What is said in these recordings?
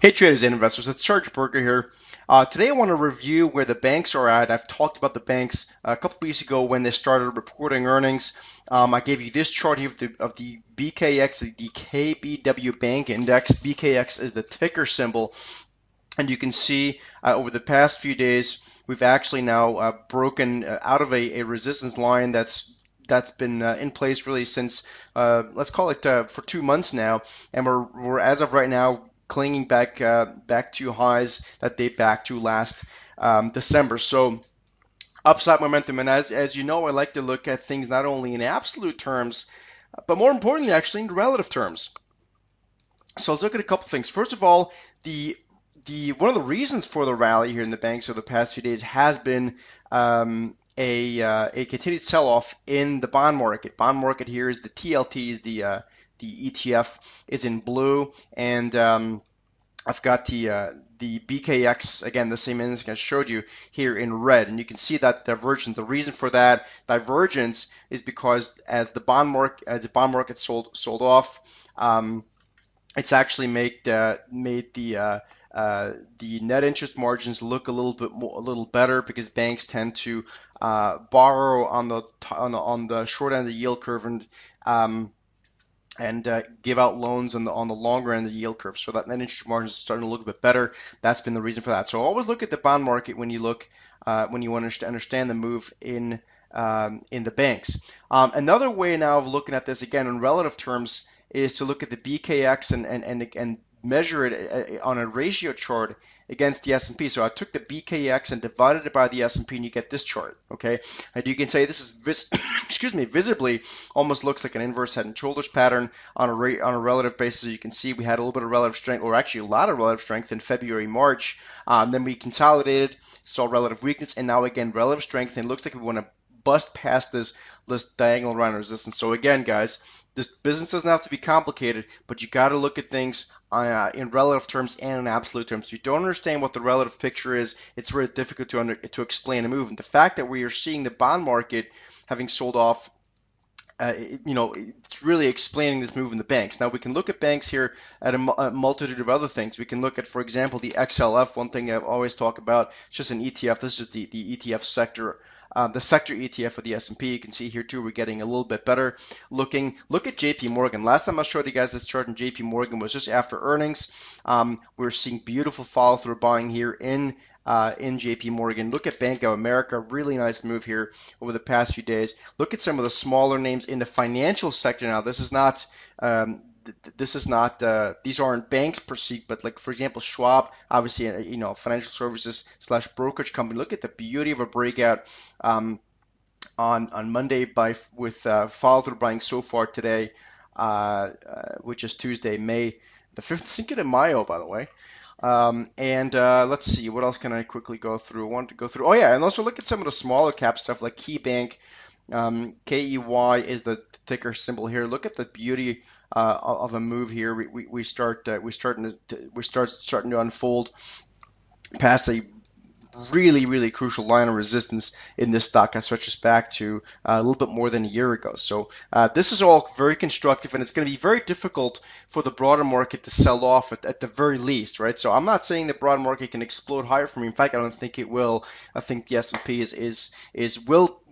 Hey traders and investors, it's Serge Berger here. Today I want to review where the banks are at. I've talked about the banks a couple weeks ago when they started reporting earnings. I gave you this chart here of the BKX, the KBW Bank Index. BKX is the ticker symbol, and you can see over the past few days we've actually now broken out of a resistance line that's been in place really since let's call it for 2 months now, and we're as of right now clinging back to highs that date back to last December. So upside momentum, and as you know, I like to look at things not only in absolute terms, but more importantly, actually in relative terms. So let's look at a couple things. First of all, the one of the reasons for the rally here in the banks over the past few days has been a continued sell-off in the bond market. Bond market here is the TLTs, the ETF is in blue, and I've got the BKX, again, the same index I showed you here in red, and you can see that divergence. The reason for that divergence is because as the bond market sold off, it's actually made the net interest margins look a little better, because banks tend to borrow on the short end of the yield curve and give out loans on the longer end of the yield curve, so that net interest margin is starting to look a bit better. That's been the reason for that. So always look at the bond market when you want to understand the move in the banks. Another way now of looking at this, again in relative terms, is to look at the BKX and measure it on a ratio chart against the S&P. So I took the BKX and divided it by the S&P, and you get this chart. Okay, and you can say this is excuse me, visibly almost looks like an inverse head and shoulders pattern on a relative basis. You can see we had a little bit of relative strength, or actually a lot of relative strength in February, March. Then we consolidated, saw relative weakness, and now again relative strength. And it looks like we want to bust past this diagonal line of resistance. So again, guys, this business doesn't have to be complicated, but you got to look at things in relative terms and in absolute terms. If you don't understand what the relative picture is, it's very difficult to explain a move. And the fact that we are seeing the bond market having sold off, it's really explaining this move in the banks. Now we can look at banks here at a multitude of other things. We can look at, for example, the XLF. One thing I always talk about, it's just an ETF. This is the ETF sector. The sector ETF of the S&P. You can see here too, we're getting a little bit better looking. Look at JP Morgan. Last time I showed you guys this chart in JP Morgan was just after earnings. We're seeing beautiful follow through buying here in JP Morgan. Look at Bank of America. Really nice move here over the past few days. Look at some of the smaller names in the financial sector now. This is not these aren't banks per se, but like, for example, Schwab, obviously, financial services / brokerage company. Look at the beauty of a breakout on Monday with follow through buying so far today, which is Tuesday, May the 5th, Cinco de Mayo, by the way. Let's see, what else can I quickly go through? I wanted to go through, and also look at some of the smaller cap stuff like KeyBank. KEY is the ticker symbol here. Look at the beauty of a move here. We're starting to unfold past a really crucial line of resistance in this stock that stretches back to a little bit more than a year ago. So this is all very constructive, and it's going to be very difficult for the broader market to sell off at the very least, right? So I'm not saying the broader market can explode higher for me. In fact, I don't think it will. I think the S&P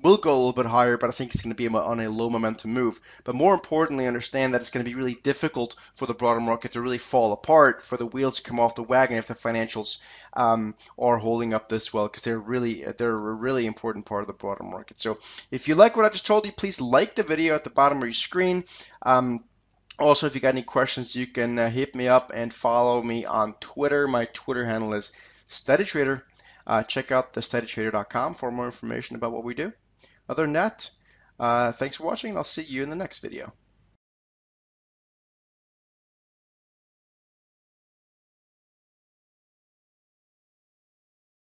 will go a little bit higher, but I think it's going to be on a low momentum move. But more importantly, understand that it's going to be really difficult for the broader market to really fall apart, for the wheels to come off the wagon if the financials are holding up this well, because they're a really important part of the broader market. So if you like what I just told you, please like the video at the bottom of your screen. Also, if you got any questions, you can hit me up and follow me on Twitter. My Twitter handle is SteadyTrader. Check out thesteadytrader.com for more information about what we do. Other than that, thanks for watching, and I'll see you in the next video.